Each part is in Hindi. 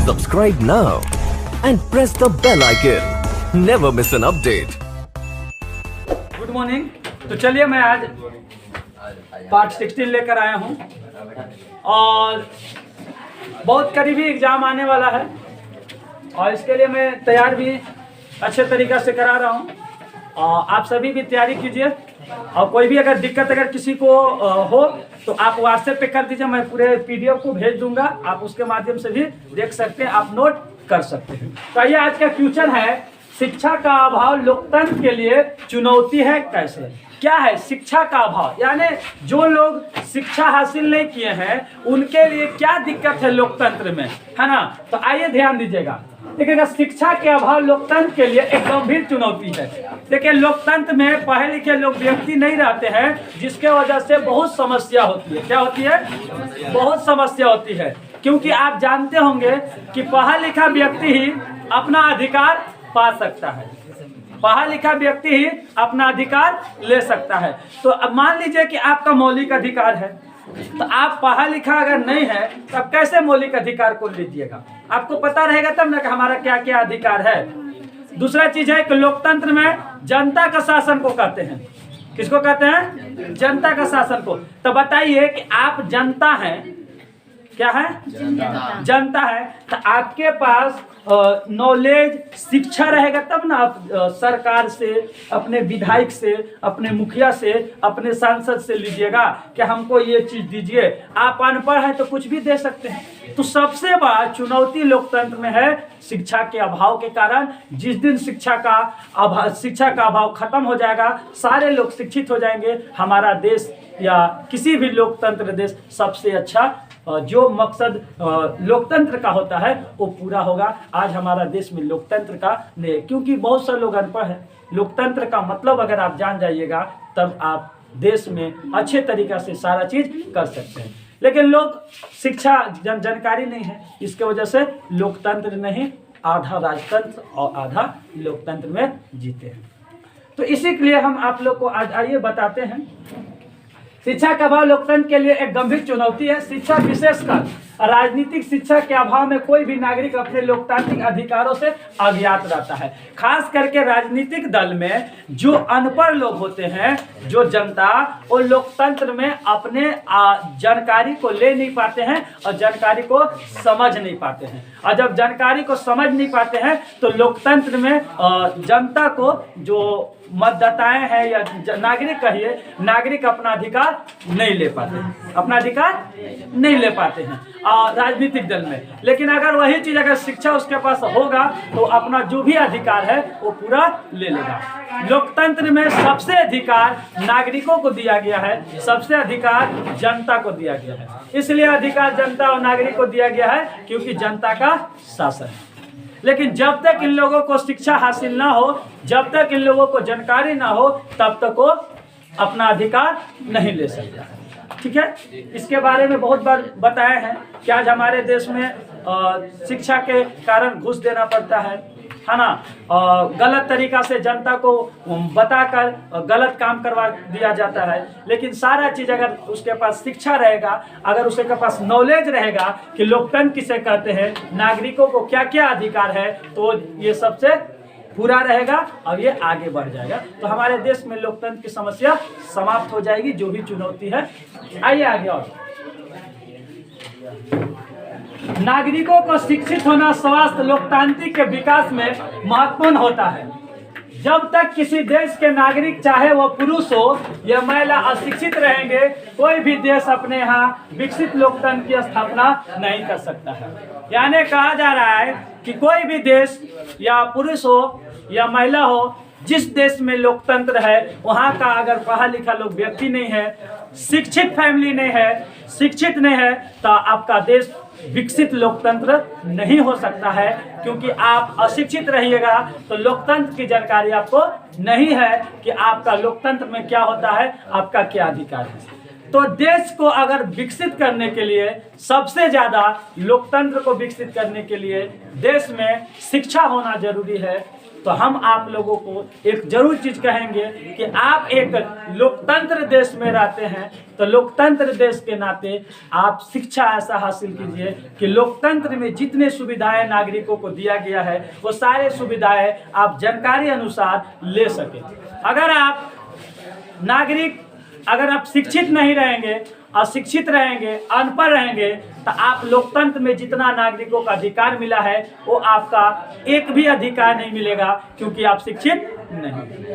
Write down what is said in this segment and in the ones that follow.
Subscribe now and press the bell icon. Never miss an update. Good morning. तो चलिए मैं आज पार्ट 16 लेकर आया हूँ और बहुत करीबी एग्जाम आने वाला है और इसके लिए मैं तैयार भी अच्छे तरीक़े से करा रहा हूँ। आप सभी भी तैयारी कीजिए और कोई भी अगर दिक्कत अगर किसी को हो तो आप व्हाट्सएप पे कर दीजिए, मैं पूरे पीडीएफ को भेज दूंगा, आप उसके माध्यम से भी देख सकते हैं, आप नोट कर सकते हैं। तो ये आज का क्वेश्चन है, शिक्षा का अभाव लोकतंत्र के लिए चुनौती है कैसे? क्या है शिक्षा का अभाव? यानी जो लोग शिक्षा हासिल नहीं किए हैं उनके लिए क्या दिक्कत है लोकतंत्र में, है ना? तो आइए ध्यान दीजिएगा। देखिएगा, शिक्षा के अभाव लोकतंत्र के लिए एक गंभीर चुनौती है। देखिए, लोकतंत्र में पढ़े लिखे लोग व्यक्ति नहीं रहते हैं, जिसके वजह से बहुत समस्या होती है। क्या होती है? बहुत समस्या होती है, क्योंकि आप जानते होंगे कि पढ़ा लिखा व्यक्ति ही अपना अधिकार पा सकता है, पढ़ा लिखा व्यक्ति ही अपना अधिकार ले सकता है। तो अब मान लीजिए कि आपका मौलिक अधिकार है, तो आप पढ़ा लिखा अगर नहीं है तब कैसे मौलिक अधिकार को लीजिएगा? आपको पता रहेगा तब ना कि हमारा क्या क्या अधिकार है। दूसरा चीज है कि लोकतंत्र में जनता का शासन को कहते हैं। किसको कहते हैं? जनता का शासन को। तो बताइए कि आप जनता हैं, क्या है? जनता है। तो आपके पास नॉलेज शिक्षा रहेगा तब ना आप सरकार से, अपने विधायक से, अपने मुखिया से, अपने सांसद से लीजिएगा कि हमको ये चीज दीजिए। आप अनपढ़ हैं तो कुछ भी दे सकते हैं। तो सबसे बड़ा चुनौती लोकतंत्र में है शिक्षा के अभाव के कारण। जिस दिन शिक्षा का अभाव खत्म हो जाएगा, सारे लोग शिक्षित हो जाएंगे, हमारा देश या किसी भी लोकतंत्र देश सबसे अच्छा जो मकसद लोकतंत्र का होता है वो पूरा होगा। आज हमारा देश में लोकतंत्र का नहीं, क्योंकि बहुत सारे लोग अनपढ़ हैं। लोकतंत्र का मतलब अगर आप जान जाइएगा तब आप देश में अच्छे तरीक़े से सारा चीज कर सकते हैं। लेकिन लोग शिक्षा जानकारी नहीं है, इसके वजह से लोकतंत्र नहीं, आधा राजतंत्र और आधा लोकतंत्र में जीते हैं। तो इसी के लिए हम आप लोग को आज आइए बताते हैं, शिक्षा का अभाव लोकतंत्र के लिए एक गंभीर चुनौती है। शिक्षा विशेषकर राजनीतिक शिक्षा के अभाव में कोई भी नागरिक अपने लोकतांत्रिक अधिकारों से अज्ञात रहता है। खास करके राजनीतिक दल में जो अनपढ़ लोग होते हैं, जो जनता, वो लोकतंत्र में अपने जानकारी को ले नहीं पाते हैं और जानकारी को समझ नहीं पाते हैं। और जब जानकारी को समझ नहीं पाते हैं तो लोकतंत्र में जनता को, जो मतदाताएं हैं या नागरिक कहिए, नागरिक अपना अधिकार नहीं ले पाते, अपना अधिकार नहीं ले पाते हैं राजनीतिक दल में। लेकिन अगर वही चीज अगर शिक्षा उसके पास होगा तो अपना जो भी अधिकार है वो पूरा ले लेगा। लोकतंत्र में सबसे अधिकार नागरिकों को दिया गया है, सबसे अधिकार जनता को दिया गया है। इसलिए अधिकार जनता और नागरिक को दिया गया है क्योंकि जनता का शासन है। लेकिन जब तक इन लोगों को शिक्षा हासिल ना हो, जब तक इन लोगों को जानकारी ना हो, तब तक वो अपना अधिकार नहीं ले सकता। ठीक है, इसके बारे में बहुत बार बताया है कि आज हमारे देश में शिक्षा के कारण घूस देना पड़ता है ना, गलत तरीका से जनता को बताकर गलत काम करवा दिया जाता है। लेकिन सारा चीज अगर उसके पास शिक्षा रहेगा, अगर उसके पास नॉलेज रहेगा कि लोकतंत्र किसे कहते हैं, नागरिकों को क्या क्या अधिकार है, तो ये सबसे पूरा रहेगा और ये आगे बढ़ जाएगा। तो हमारे देश में लोकतंत्र की समस्या समाप्त हो जाएगी, जो भी चुनौती है। आइए आगे। और नागरिकों को शिक्षित होना स्वास्थ्य लोकतांत्रिक के विकास में महत्वपूर्ण होता है। जब तक किसी देश के नागरिक, चाहे वो पुरुष हो या महिला, अशिक्षित रहेंगे, कोई भी देश अपने यहाँ विकसित लोकतंत्र की स्थापना नहीं कर सकता है। यानी कहा जा रहा है कि कोई भी देश या पुरुष हो या महिला हो, जिस देश में लोकतंत्र है, वहाँ का अगर पढ़ा लिखा लोग व्यक्ति नहीं है, शिक्षित फैमिली नहीं है, शिक्षित नहीं है, तो आपका देश विकसित लोकतंत्र नहीं हो सकता है। क्योंकि आप अशिक्षित रहिएगा तो लोकतंत्र की जानकारी आपको नहीं है कि आपका लोकतंत्र में क्या होता है, आपका क्या अधिकार है। तो देश को अगर विकसित करने के लिए, सबसे ज़्यादा लोकतंत्र को विकसित करने के लिए देश में शिक्षा होना जरूरी है। तो हम आप लोगों को एक जरूर चीज़ कहेंगे कि आप एक लोकतंत्र देश में रहते हैं, तो लोकतंत्र देश के नाते आप शिक्षा ऐसा हासिल कीजिए कि लोकतंत्र में जितने सुविधाएं नागरिकों को दिया गया है वो सारे सुविधाएं आप जानकारी अनुसार ले सकें। अगर आप शिक्षित नहीं रहेंगे, अशिक्षित रहेंगे, अनपढ़ रहेंगे, तो आप लोकतंत्र में जितना नागरिकों का अधिकार मिला है वो आपका एक भी अधिकार नहीं मिलेगा, क्योंकि आप शिक्षित नहीं।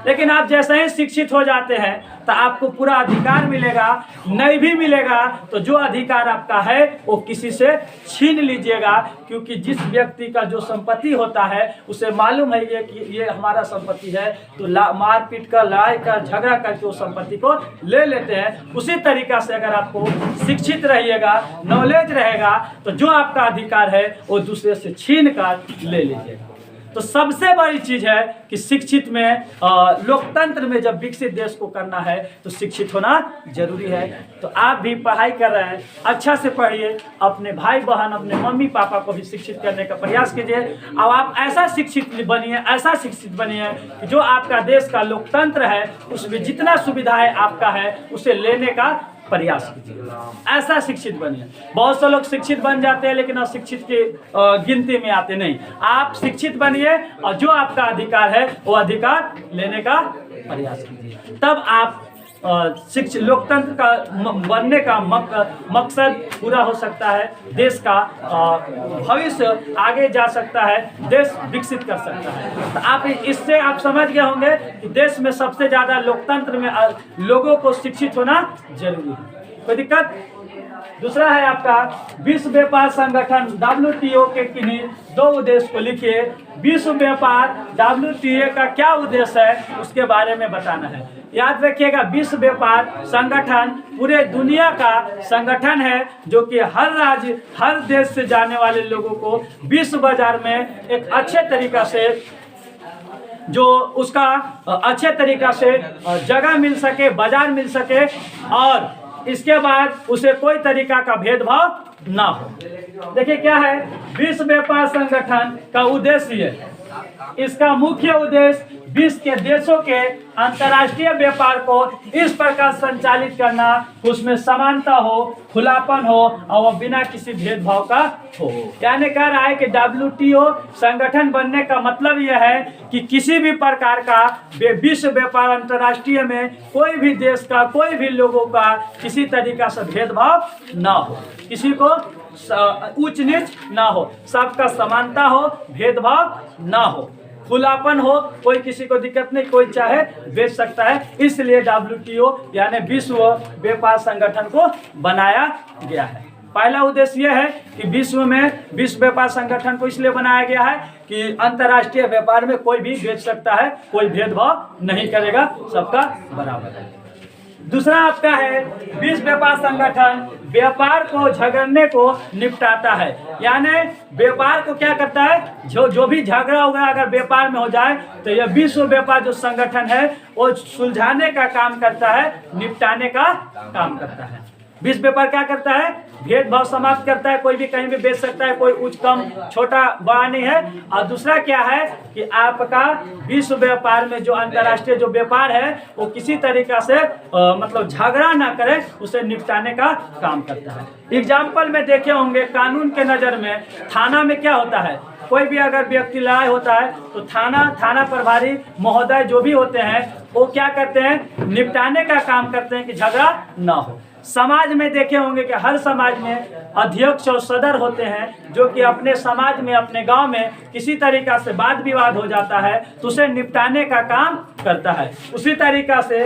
लेकिन आप जैसे ही शिक्षित हो जाते हैं तो आपको पूरा अधिकार मिलेगा। नहीं भी मिलेगा तो जो अधिकार आपका है वो किसी से छीन लीजिएगा, क्योंकि जिस व्यक्ति का जो संपत्ति होता है उसे मालूम है कि ये हमारा संपत्ति है, तो मारपीट कर, लड़ाई कर, झगड़ा करके उस संपत्ति को ले लेते हैं। उसी तरीका से अगर आपको शिक्षित रहिएगा, नॉलेज रहेगा, तो जो आपका अधिकार है वो दूसरे से छीन कर ले लीजिएगा। तो सबसे बड़ी चीज़ है कि शिक्षित में, लोकतंत्र में जब विकसित देश को करना है तो शिक्षित होना जरूरी है। तो आप भी पढ़ाई कर रहे हैं, अच्छा से पढ़िए, अपने भाई बहन, अपने मम्मी पापा को भी शिक्षित करने का प्रयास कीजिए। अब आप ऐसा शिक्षित बनिए कि जो आपका देश का लोकतंत्र है उसमें जितना सुविधाएं आपका है उसे लेने का प्रयास कीजिए। ऐसा शिक्षित बनिए। बहुत से लोग शिक्षित बन जाते हैं लेकिन अशिक्षित के गिनती में आते नहीं। आप शिक्षित बनिए और जो आपका अधिकार है वो अधिकार लेने का प्रयास कीजिए, तब आप लोकतंत्र का बनने का मकसद पूरा हो सकता है। देश का भविष्य आगे जा सकता है, देश विकसित कर सकता है। तो आप इससे आप समझ गए होंगे कि देश में सबसे ज़्यादा लोकतंत्र में लोगों को शिक्षित होना जरूरी है। कोई दिक्कत? दूसरा है आपका विश्व व्यापार संगठन WTO के किन्हीं 2 उद्देश्य को लिखिए। विश्व व्यापार WTO का क्या उद्देश्य है उसके बारे में बताना है। याद रखिएगा, विश्व व्यापार संगठन पूरे दुनिया का संगठन है जो कि हर राज्य, हर देश से जाने वाले लोगों को विश्व बाजार में एक अच्छे तरीका से, जो उसका अच्छे तरीका से जगह मिल सके, बाजार मिल सके, और इसके बाद उसे कोई तरीका का भेदभाव ना हो। देखिए क्या है विश्व व्यापार संगठन का उद्देश्य। इसका मुख्य उद्देश्य विश्व के देशों के अंतर्राष्ट्रीय व्यापार को इस प्रकार संचालित करना, उसमें समानता हो, खुलापन हो और वह बिना किसी भेदभाव का हो। यानी कह रहा है कि WTO संगठन बनने का मतलब यह है कि किसी भी प्रकार का विश्व व्यापार अंतर्राष्ट्रीय में कोई भी देश का, कोई भी लोगों का किसी तरीका से भेदभाव ना हो, किसी को उच्च नीच ना हो, सबका समानता हो, भेदभाव ना हो, खुलापन हो, कोई किसी को दिक्कत नहीं, कोई चाहे बेच सकता है। इसलिए WTO यानी विश्व व्यापार संगठन को बनाया गया है। पहला उद्देश्य यह है कि विश्व में विश्व व्यापार संगठन को इसलिए बनाया गया है कि अंतर्राष्ट्रीय व्यापार में कोई भी बेच सकता है, कोई भेदभाव नहीं करेगा, सबका बराबर है। दूसरा आपका है विश्व व्यापार संगठन व्यापार को झगड़ने को निपटाता है। यानी व्यापार को क्या करता है, जो भी झगड़ा होगा अगर व्यापार में हो जाए तो यह विश्व व्यापार जो संगठन है वो सुलझाने का काम करता है, निपटाने का काम करता है। विश्व व्यापार क्या करता है, भेदभाव समाप्त करता है, कोई भी कहीं भी बेच सकता है, कोई उच्च कम छोटा बड़ा नहीं है। और दूसरा क्या है कि आपका विश्व व्यापार में जो अंतर्राष्ट्रीय जो व्यापार है वो किसी तरीका से मतलब झगड़ा ना करे, उसे निपटाने का काम करता है। एग्जाम्पल में देखे होंगे, कानून के नज़र में थाना में क्या होता है, कोई भी अगर व्यक्ति लड़ाई होता है तो थाना प्रभारी महोदय जो भी होते हैं वो क्या करते हैं, निपटाने का काम करते हैं कि झगड़ा ना हो। समाज में देखे होंगे कि हर समाज में अध्यक्ष और सदर होते हैं जो कि अपने समाज में, अपने गांव में किसी तरीका से वाद विवाद हो जाता है तो उसे निपटाने का काम करता है। उसी तरीका से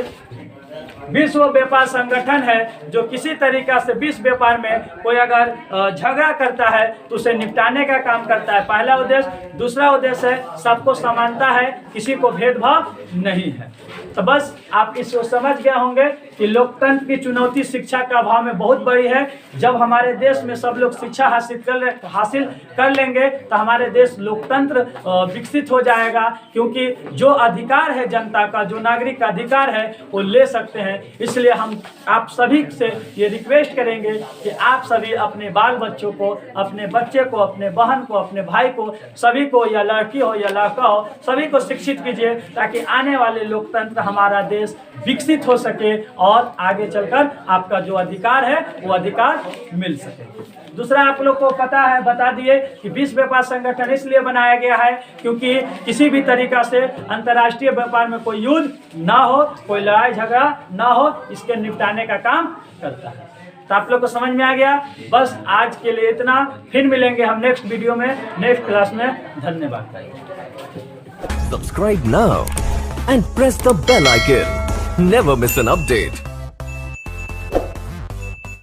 विश्व व्यापार संगठन है जो किसी तरीका से विश्व व्यापार में कोई अगर झगड़ा करता है तो उसे निपटाने का काम करता है। पहला उद्देश्य। दूसरा उद्देश्य है सबको समानता है, किसी को भेदभाव नहीं है। तो बस आप इसको समझ गए होंगे कि लोकतंत्र की चुनौती शिक्षा का अभाव में बहुत बड़ी है। जब हमारे देश में सब लोग शिक्षा हासिल कर लेंगे तो हमारे देश लोकतंत्र विकसित हो जाएगा, क्योंकि जो अधिकार है जनता का, जो नागरिक का अधिकार है वो ले सकते हैं। इसलिए हम आप सभी से ये रिक्वेस्ट करेंगे कि आप सभी अपने बाल बच्चों को, अपने बच्चे को, अपने बहन को, अपने भाई को, सभी को, या लड़की हो या लड़का हो, सभी को शिक्षित कीजिए ताकि आने वाले लोकतंत्र हमारा देश विकसित हो सके और आगे चलकर आपका जो अधिकार है वो अधिकार मिल सके। दूसरा, आप लोग को पता है, बता दिए कि विश्व व्यापार संगठन इसलिए बनाया गया है क्योंकि किसी भी तरीका से अंतर्राष्ट्रीय व्यापार में कोई युद्ध ना हो, कोई लड़ाई झगड़ा ना हो, इसके निपटाने का काम करता है। तो आप लोग को समझ में आ गया। बस आज के लिए इतना, फिर मिलेंगे हम नेक्स्ट वीडियो में, नेक्स्ट क्लास में। धन्यवाद। Subscribe now and press the bell icon. Never miss an update.